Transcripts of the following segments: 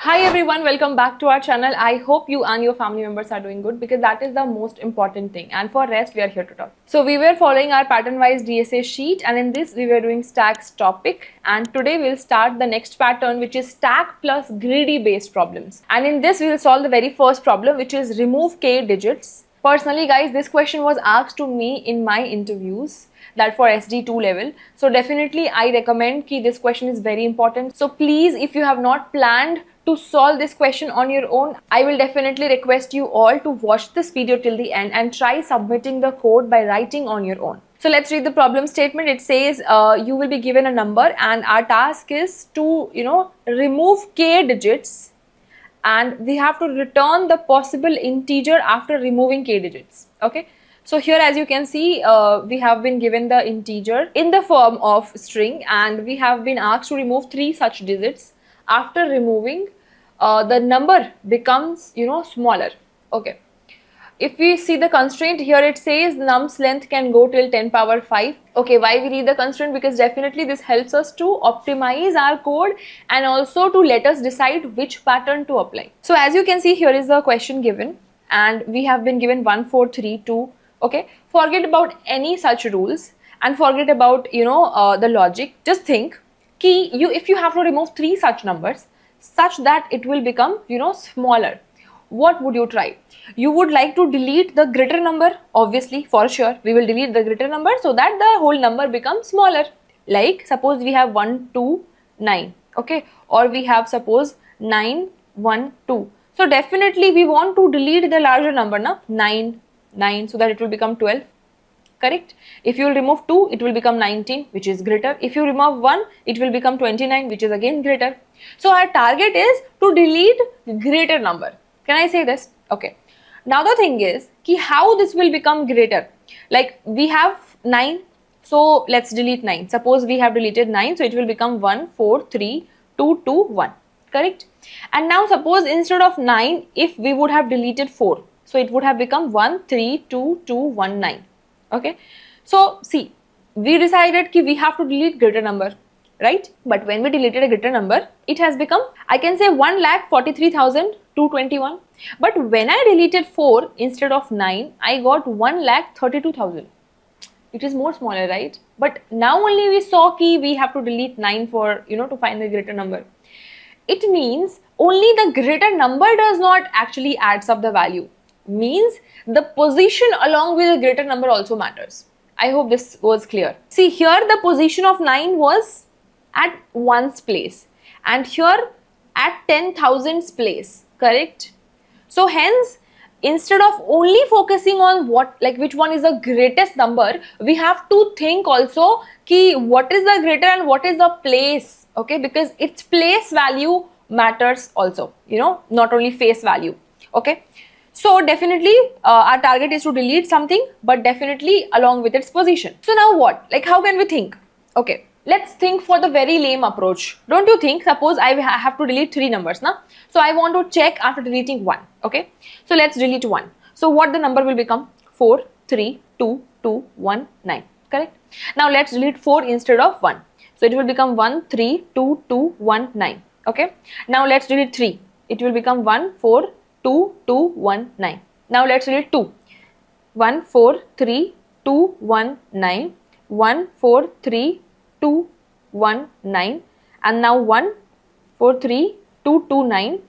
Hi everyone, welcome back to our channel. I hope you and your family members are doing good because that is the most important thing, and for rest we are here to talk. So we were following our pattern wise DSA sheet, and in this we were doing stacks topic, and today we'll start the next pattern, which is stack plus greedy based problems. And in this we will solve the very first problem, which is remove k digits. Personally guys, this question was asked to me in my interviews, that for SD2 level. So definitely I recommend ki this question is very important. So please, if you have not planned to solve this question on your own, I will definitely request you all to watch this video till the end and try submitting the code by writing on your own. So let's read the problem statement. It says you will be given a number and our task is to remove k digits, and we have to return the possible integer after removing k digits. Okay, so here as you can see, we have been given the integer in the form of string, and we have been asked to remove 3 such digits. After removing, the number becomes smaller. Okay, if we see the constraint here, it says num's length can go till 10 power 5. Okay, why we read the constraint? Because definitely this helps us to optimize our code and also to let us decide which pattern to apply. So as you can see, here is the question given, and we have been given 1 4 3 2. Okay, forget about any such rules and forget about the logic. Just think ki if you have to remove 3 such numbers such that it will become smaller, what would you try? You would like to delete the greater number. Obviously, for sure we will delete the greater number so that the whole number becomes smaller. Like suppose we have 1 2 9, okay, or we have suppose 9 1 2. So definitely we want to delete the larger number, na, 9 9, so that it will become 12. Correct? If you will remove 2, it will become 19, which is greater. If you remove 1, it will become 29, which is again greater. So our target is to delete greater number. Can I say this? Okay. Now the thing is ki how this will become greater. Like we have 9, so let's delete 9. Suppose we have deleted 9, so it will become 1 4 3 2 2 1. Correct? And now suppose instead of 9, if we would have deleted 4, so it would have become 1 3 2 2 1 9. Okay, so see, we decided ki we have to delete greater number, right? But when we deleted a greater number, it has become, I can say, 1,43,221. But when I deleted 4 instead of 9, I got 1,32,000. It is more smaller, right? But now only we saw ki we have to delete 9 for to find the greater number. It means only the greater number does not actually adds up the value. Means the position along with the greater number also matters. I hope this was clear. See, here the position of 9 was at 1's place and here at 10,000's place, correct? So hence, instead of only focusing on which one is the greatest number, we have to think also ki what is the greater and what is the place, okay? Because its place value matters also, not only face value, okay? So definitely our target is to delete something, but definitely along with its position. So now what? Like how can we think? Okay, let's think for the very lame approach. Don't you think? Suppose I have to delete 3 numbers, na? So I want to check after deleting 1. Okay, so let's delete 1. So what the number will become? 4 3 2 2 1 9. Correct? Now let's delete 4 instead of 1. So it will become 1 3 2 2 1 9. Okay. Now let's delete 3. It will become 1 4 2 2 1 9. Now let's delete 2. 1 4 3 2 1 9. 1 4 3 2 1 9. And now 1 4 3 2 2 9.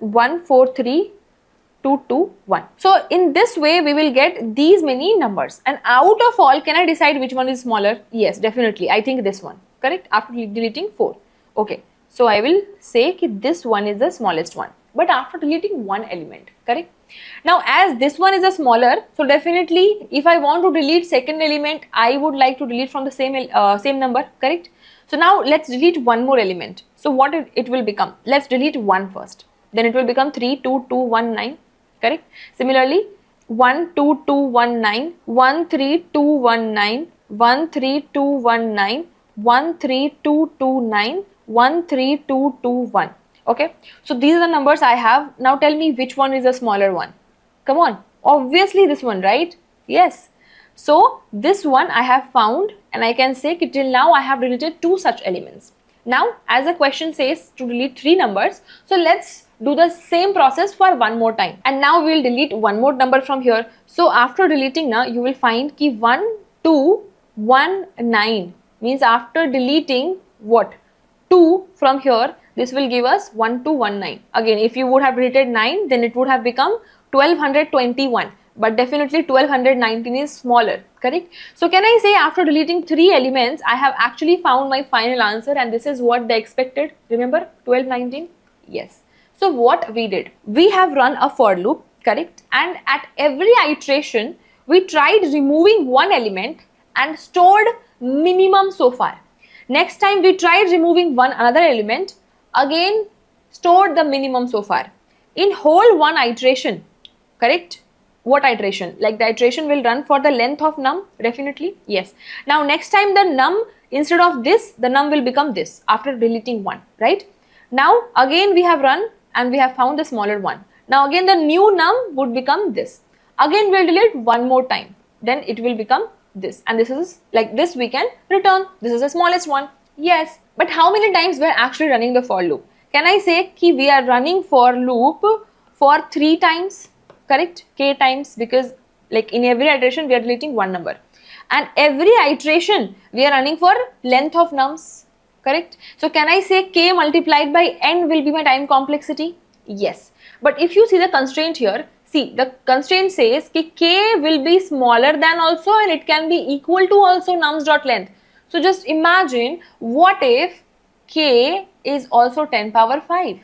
1 4 3 2 2 1. So in this way we will get these many numbers, and out of all, can I decide which one is smaller? Yes, definitely. I think this one. Correct? After deleting 4. Okay. So I will say that this one is the smallest one, but after deleting one element, correct? Now as this one is a smaller, so definitely if I want to delete second element, I would like to delete from the same number, correct? So now let's delete one more element. So what it will become? Let's delete 1 first. Then it will become 3 2 2 1 9, correct? Similarly 1 2 2 1 9, 1 3 2 1 9, 1 3 2 1 9, 1 3 2 2 9, 1 3 2 2 1. Okay, so these are the numbers I have. Now tell me which one is the smaller one. Come on, obviously this one, right? Yes. So this one I have found, and I can say till now I have deleted 2 such elements. Now, as the question says to delete 3 numbers, so let's do the same process for one more time. And now we will delete one more number from here. So after deleting now, you will find ki 1219 means after deleting what? 2 from here, this will give us 1219. Again, if you would have deleted 9, then it would have become 1221. But definitely 1219 is smaller, correct? So can I say after deleting 3 elements, I have actually found my final answer, and this is what they expected. Remember 1219? Yes. So what we did, we have run a for loop, correct? And at every iteration, we tried removing one element and stored minimum so far. Next time we tried removing another element, again stored the minimum so far. In whole one iteration, correct? What iteration? Like the iteration will run for the length of num, definitely, yes. Now next time the num, instead of this, the num will become this after deleting one, right? Now again we have run and we have found the smaller one. Now again the new num would become this. Again we'll delete one more time, then it will become this, and this is like this we can return. This is the smallest one, yes. But how many times we are actually running the for loop? Can I say ki we are running for loop for 3 times? Correct, k times, because like in every iteration we are deleting one number, and every iteration we are running for length of nums, correct? So can I say k multiplied by n will be my time complexity? Yes. But if you see the constraint here, see the constraint says ki k will be smaller than also, and it can be equal to also nums dot length. So just imagine, what if k is also 10 power 5?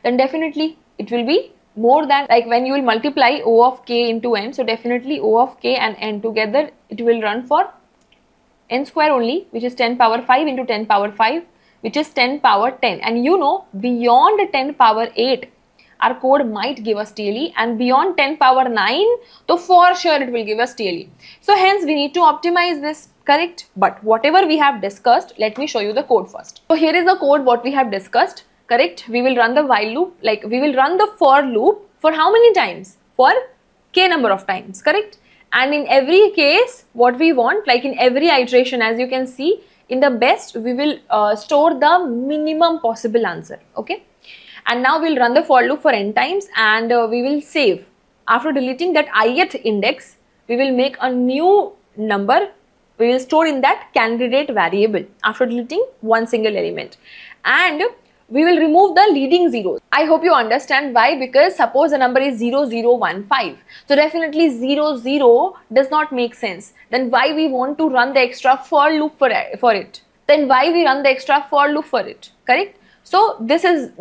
Then definitely it will be more than, like when you will multiply O of k into n, so definitely O of k and n together, it will run for n square only, which is 10 power 5 into 10 power 5, which is 10 power 10. And you know, beyond 10 power 8, our code might give us TLE, and beyond 10 power 9, so for sure it will give us TLE. So hence we need to optimize this, correct? But whatever we have discussed, let me show you the code first. So here is the code what we have discussed. Correct, we will run the while loop, like we will run the for loop for how many times? For k number of times, correct? And in every case, what we want, like in every iteration, as you can see, in the best, we will store the minimum possible answer, okay? And now we'll run the for loop for n times, and we will save. After deleting that ith index, we will make a new number. We will store in that candidate variable after deleting one single element. And we will remove the leading zeros. I hope you understand why, because suppose the number is 0015. So definitely 00 does not make sense. Then why we want to run the extra for loop for it? Then why we run the extra for loop for it? Correct? So this is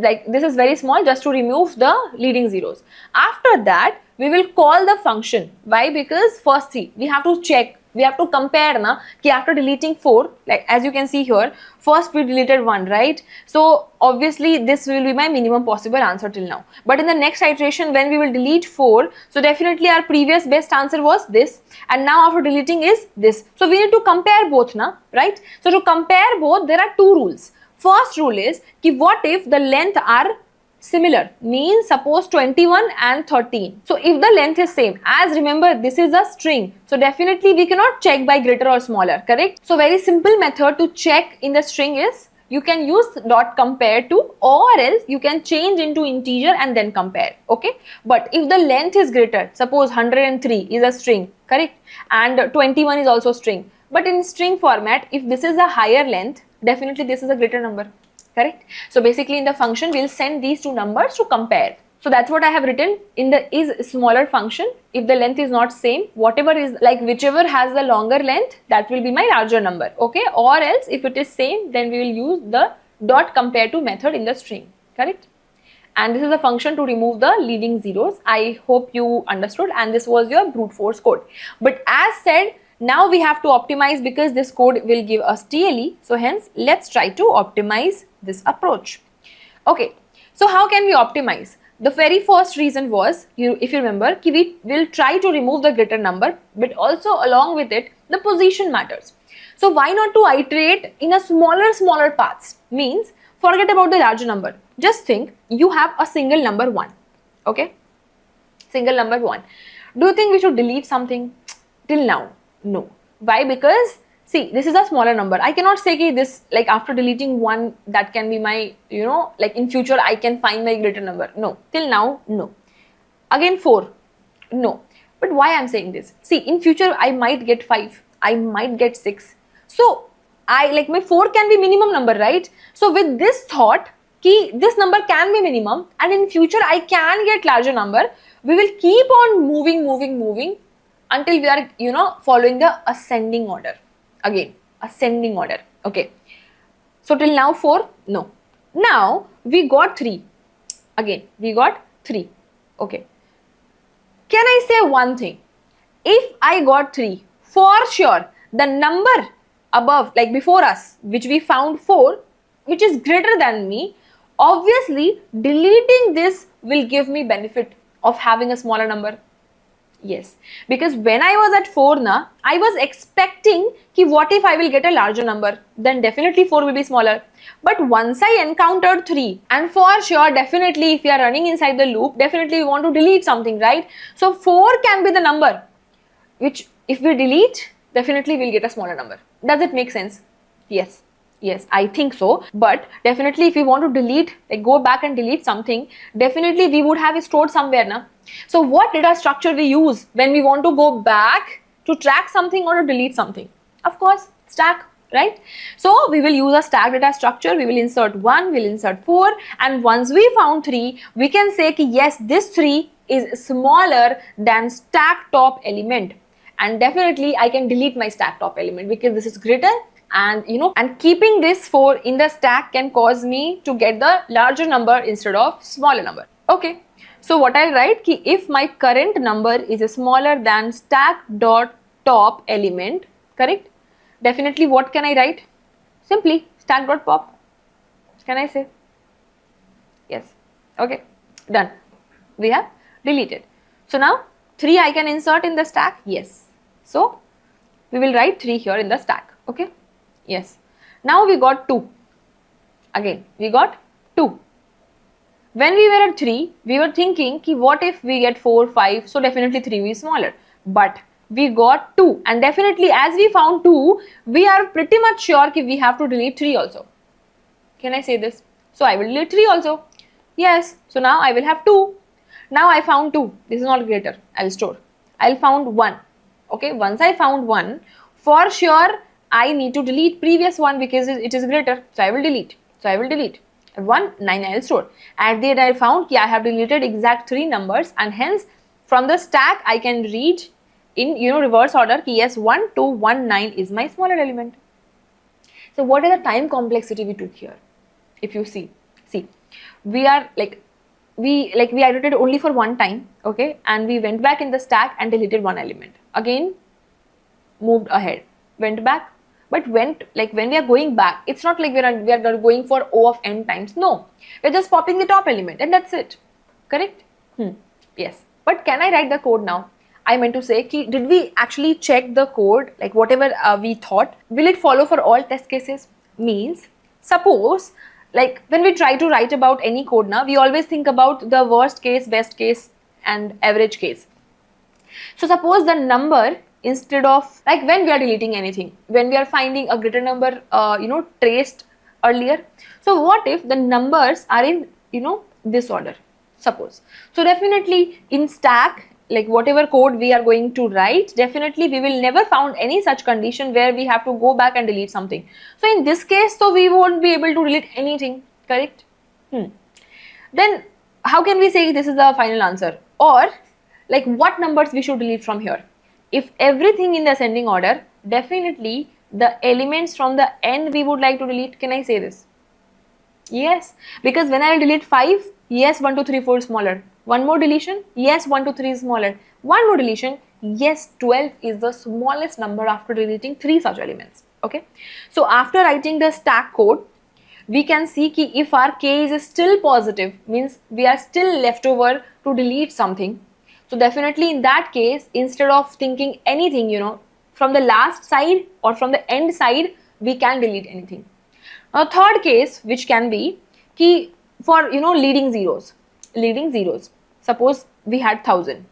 very small, just to remove the leading zeros. After that, we will call the function. Why? Because first see, we have to check. We have to compare na, ki after deleting 4, like as you can see here, first we deleted 1, right? So obviously this will be my minimum possible answer till now. But in the next iteration, when we will delete 4, so definitely our previous best answer was this, and now after deleting is this. So we need to compare both na, right? So to compare both, there are 2 rules. First rule is ki what if the length are similar, means suppose 21 and 13. So if the length is same, as remember this is a string, so definitely we cannot check by greater or smaller, correct? So very simple method to check in the string is, you can use dot compare to, or else you can change into integer and then compare, okay? But if the length is greater, suppose 103 is a string, correct? And 21 is also string. But in string format, if this is a higher length, definitely this is a greater number. Correct? So basically in the function, we'll send these 2 numbers to compare. So that's what I have written in the is smaller function. If the length is not same, whatever is like whichever has the longer length, that will be my larger number. Okay? Or else if it is same, then we will use the dot compare to method in the string. Correct? And this is a function to remove the leading zeros. I hope you understood, and this was your brute force code. But as said, now we have to optimize, because this code will give us TLE. So hence, let's try to optimize this approach. Okay, so how can we optimize? The very first reason was, if you remember, we will try to remove the greater number, but also along with it, the position matters. So why not to iterate in a smaller paths? Means, forget about the larger number. Just think, you have a single number 1. Okay? Single number 1. Do you think we should delete something? Till now, no. Why? Because See, this is a smaller number. I cannot say ki this, like after deleting 1, that can be my, like in future I can find my greater number. No, till now, no. Again 4, no. But why I'm saying this? See, in future I might get 5, I might get 6. So my 4 can be minimum number, right? So with this thought, ki this number can be minimum and in future I can get larger number, we will keep on moving until we are, following the ascending order. Again, ascending order. Okay. So till now 4, no. Now we got 3. Again, we got 3. Okay. Can I say one thing? If I got 3, for sure, the number above, like before us, which we found 4, which is greater than me, obviously deleting this will give me benefit of having a smaller number. Yes, because when I was at 4 na, I was expecting ki what if I will get a larger number, then definitely 4 will be smaller. But once I encountered 3, and for sure, definitely if we are running inside the loop, definitely we want to delete something, right? So 4 can be the number, which if we delete, definitely we'll get a smaller number. Does it make sense? Yes. Yes, I think so. But definitely if we want to delete, like go back and delete something, definitely we would have it stored somewhere na. So what data structure we use when we want to go back to track something or to delete something? Of course, stack, right? So we will use a stack data structure. We will insert 1, we'll insert 4, and once we found 3, we can say ki yes, this 3 is smaller than stack top element, and definitely I can delete my stack top element because this is greater. And and keeping this 4 in the stack can cause me to get the larger number instead of smaller number. Okay, so what I'll write ki if my current number is smaller than stack dot top element, correct? Definitely what can I write? Simply stack dot pop. Can I say? Yes. Okay, done. We have deleted. So now 3 I can insert in the stack. Yes. So we will write 3 here in the stack. Okay. Yes. Now we got 2. Again, we got 2. When we were at 3, we were thinking, ki what if we get 4, 5? So definitely 3 will be smaller. But we got 2. And definitely as we found 2, we are pretty much sure ki we have to delete 3 also. Can I say this? So I will delete 3 also. Yes. So now I will have 2. Now I found 2. This is not greater. I'll store. I'll found 1. Okay. Once I found 1, for sure, I need to delete previous one because it is greater. So I will delete. So I will delete 1, 9 I will store. At the end I found that I have deleted exact 3 numbers, and hence from the stack I can read in reverse order ki yes, 1, 2, 1, 9 is my smaller element. So what is the time complexity we took here? If you see, we are we iterated only for one time, okay, and we went back in the stack and deleted one element. Again, moved ahead, went back. But when we are going back, it's not like we are going for O of n times. No, we're just popping the top element and that's it. Correct? Yes. But can I write the code now? I meant to say, did we actually check the code, like whatever we thought? Will it follow for all test cases? Means, suppose, like when we try to write about any code now, we always think about the worst case, best case and average case. So suppose the number, instead of like when we are deleting anything, when we are finding a greater number, traced earlier. So what if the numbers are in, this order, suppose. So definitely in stack, like whatever code we are going to write, definitely we will never found any such condition where we have to go back and delete something. So in this case, so we won't be able to delete anything, correct? Then how can we say this is the final answer? Or like what numbers we should delete from here? If everything in the ascending order, definitely the elements from the end we would like to delete. Can I say this? Yes, because when I will delete 5, yes, 1, 2, 3, 4 is smaller. One more deletion, yes, 1, 2, 3 is smaller. One more deletion, yes, 12 is the smallest number after deleting 3 such elements. Okay, so after writing the stack code, we can see ki if our k is still positive, means we are still left over to delete something. So definitely in that case, instead of thinking anything, from the last side or from the end side, we can delete anything. A third case, which can be ki for leading zeros. Suppose we had 1000,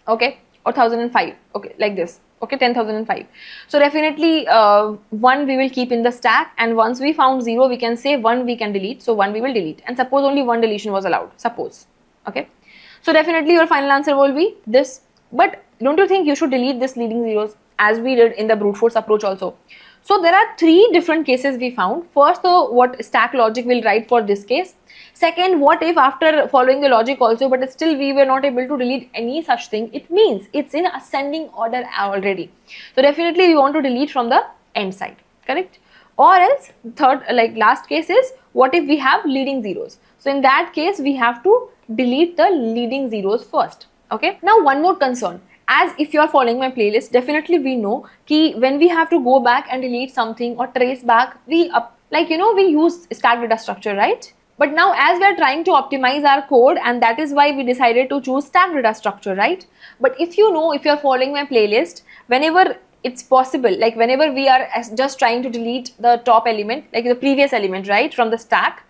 okay, or 1005, okay, like this, Okay, 10,005. So definitely 1 we will keep in the stack, and once we found 0 we can say 1 we can delete, so 1 we will delete, and suppose only one deletion was allowed, suppose. Okay, so definitely your final answer will be this. But don't you think you should delete this leading zeros as we did in the brute force approach also? So there are 3 different cases we found. First, what stack logic will write for this case. Second, what if after following the logic also, but still we were not able to delete any such thing, it means it's in ascending order already. So definitely we want to delete from the end side, correct? Or else third, like last case is, what if we have leading zeros? So in that case we have to delete the leading zeros first. Okay, now one more concern. As if you are following my playlist, definitely we know कि when we have to go back and delete something or trace back, we we use stack data structure, right? But now as we are trying to optimize our code, and that is why we decided to choose stack data structure, right? But if you are following my playlist, whenever it's possible, like whenever we are just trying to delete the top element, like the previous element, right, from the stack,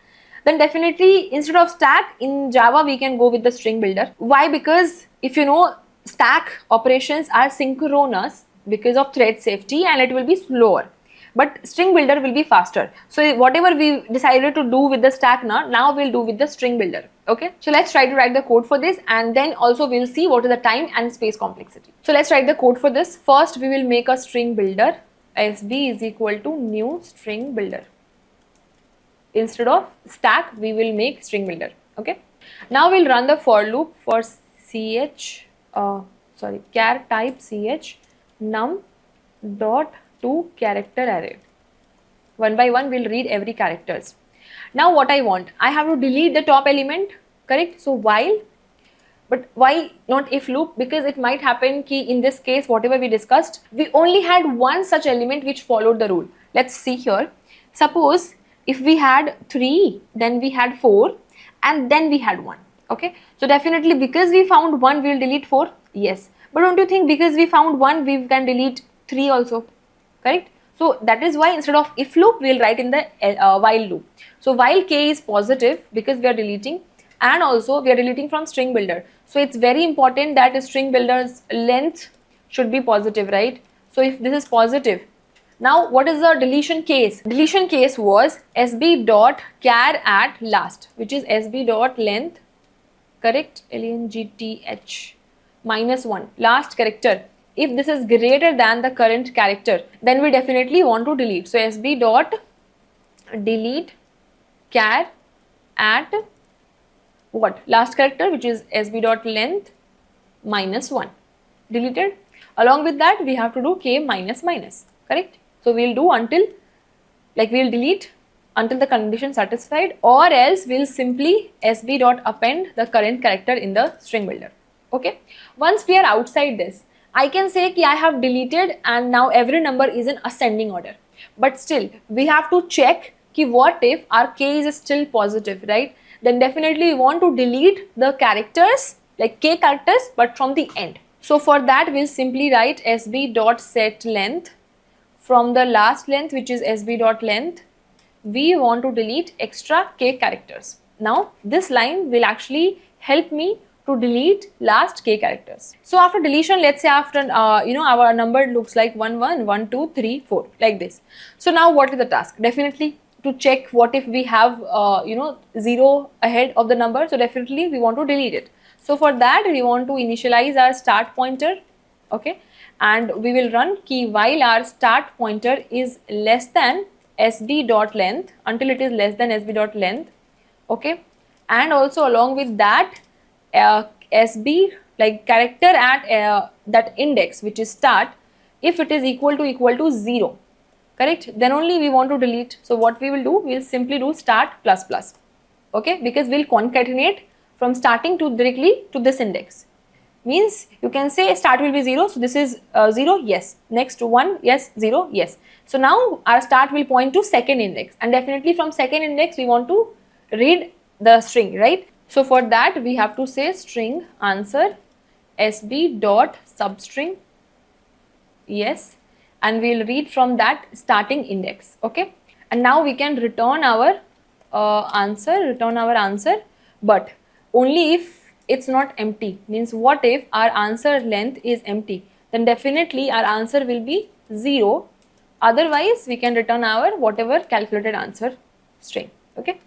then definitely instead of stack in Java we can go with the string builder. Why? Because if you know, stack operations are synchronous because of thread safety, and it will be slower, but string builder will be faster. So whatever we decided to do with the stack now we'll do with the string builder. Okay, so let's try to write the code for this, and then also we'll see what is the time and space complexity. So let's write the code for this. First we will make a string builder. SB is equal to new string builder. Instead of stack we will make string builder. Okay, now we'll run the for loop for char type ch num dot to character array. One by one we'll read every characters. Now what I want, I have to delete the top element, correct? So while, but why not if loop? Because it might happen ki in this case whatever we discussed, we only had one such element which followed the rule. Let's see here. Suppose if we had 3, then we had 4, and then we had 1. Okay, so definitely because we found 1 we'll delete 4. Yes, but don't you think because we found 1 we can delete 3 also, correct? So that is why instead of if loop we'll write in the while loop. So while k is positive, because we are deleting, and also we are deleting from string builder, so it's very important that string builder's length should be positive, right? So if this is positive, now what is the deletion case? Deletion case was sb dot char at last, which is sb dot length, correct, length minus 1, last character. If this is greater than the current character, then we definitely want to delete. So sb dot delete char at what? Last character, which is sb dot length minus 1. Deleted. Along with that we have to do k minus minus, correct? So we'll do until, we'll delete until the condition satisfied, or else we'll simply sb dot append the current character in the string builder. Okay, once we are outside this, I can say ki I have deleted and now every number is in ascending order, but still we have to check ki what if our k is still positive, right? Then definitely we want to delete the characters, like k characters, but from the end. So for that we'll simply write sb dot set length. From the last length, which is sb dot length, we want to delete extra k characters. Now this line will actually help me to delete last k characters. So after deletion, let's say after our number looks like 1 1 1 2 3 4 like this. So now what is the task? Definitely to check what if we have 0 ahead of the number. So definitely we want to delete it. So for that we want to initialize our start pointer. Okay, and we will run key while our start pointer is less than sb dot length, until it is less than sb dot length. Okay, and also along with that sb, like character at that index which is start, if it is equal to 0, correct, then only we want to delete. So what we will do, we will simply do start plus plus. Okay, because we'll concatenate from starting to directly to this index. Means you can say start will be 0, so this is 0, yes, next 1, yes, 0, yes. So now our start will point to second index, and definitely from second index we want to read the string, right? So for that we have to say string answer sb dot substring, yes, and we will read from that starting index. Okay, and now we can return our answer, but only if it's not empty. Means what if our answer length is empty, then definitely our answer will be 0. Otherwise, we can return our whatever calculated answer string. Okay.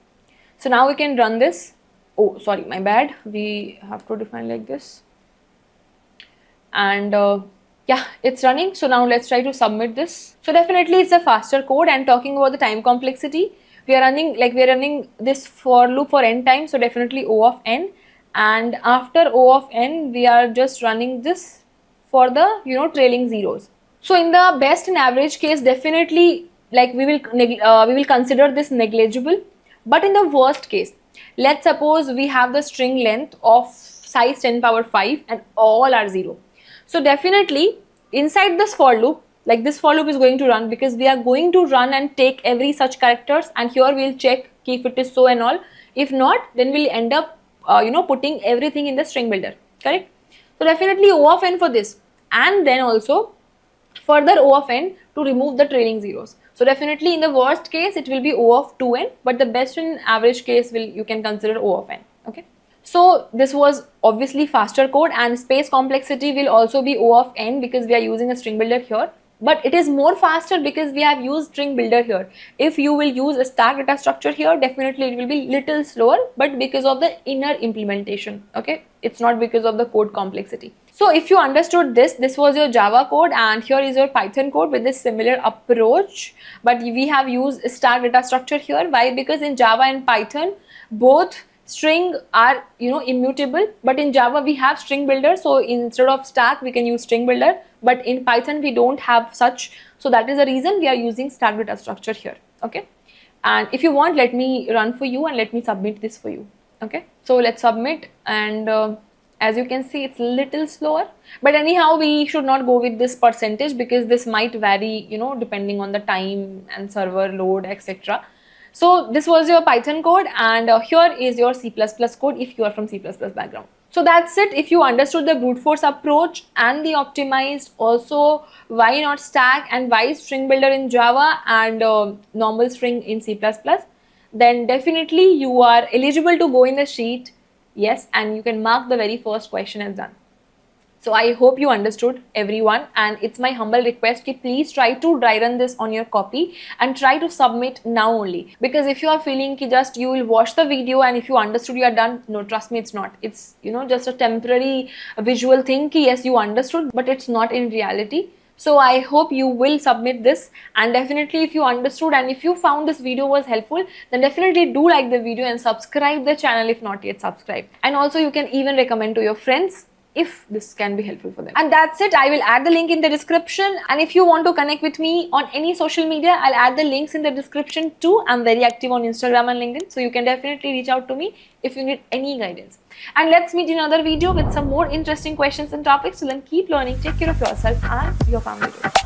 So now we can run this. Oh, sorry, my bad. We have to define like this. And yeah, it's running. So now let's try to submit this. So definitely it's a faster code. And talking about the time complexity, we are running this for loop for n times. So definitely O of n. And after O of n, we are just running this for the trailing zeros. So in the best and average case, definitely we will consider this negligible. But in the worst case, let's suppose we have the string length of size 10 power 5 and all are 0. So definitely inside this for loop, this for loop is going to run because we are going to run and take every such characters, and here we'll check if it is so and all. If not, then we'll end up putting everything in the string builder, correct? So definitely O of n for this, and then also further O of n to remove the trailing zeros. So definitely in the worst case it will be O of 2n, but the best and average case you can consider O of n. Okay. So this was obviously faster code, and space complexity will also be O of n because we are using a string builder here. But it is more faster because we have used string builder here. If you will use a stack data structure here, definitely it will be little slower, but because of the inner implementation. Okay. It's not because of the code complexity. So if you understood this was your Java code, and here is your Python code with this similar approach, but we have used stack data structure here. Why? Because in Java and Python, both string are immutable, but in Java we have string builder, so instead of stack we can use string builder, but in Python we don't have such, so that is the reason we are using stack data structure here. Okay. And if you want, let me run for you and let me submit this for you. Okay. So let's submit, and as you can see, it's a little slower, but anyhow we should not go with this percentage because this might vary depending on the time and server load, etc. So this was your Python code, and here is your C++ code if you are from C++ background. So that's it. If you understood the brute force approach and the optimized, also why not stack and why string builder in Java and normal string in C++, then definitely you are eligible to go in the sheet. Yes, and you can mark the very first question as done. So I hope you understood, everyone, and it's my humble request ki please try to dry run this on your copy and try to submit now only, because if you are feeling ki just you will watch the video and if you understood you are done, no, trust me, it's not. It's just a temporary visual thing ki yes you understood, but it's not in reality. So I hope you will submit this, and definitely if you understood and if you found this video was helpful, then definitely do like the video and subscribe the channel if not yet subscribed. And also you can even recommend to your friends if this can be helpful for them. And that's it. I will add the link in the description, and if you want to connect with me on any social media, I'll add the links in the description too. I'm very active on Instagram and LinkedIn, so you can definitely reach out to me if you need any guidance. And let's meet in another video with some more interesting questions and topics. So then keep learning, take care of yourself and your family too.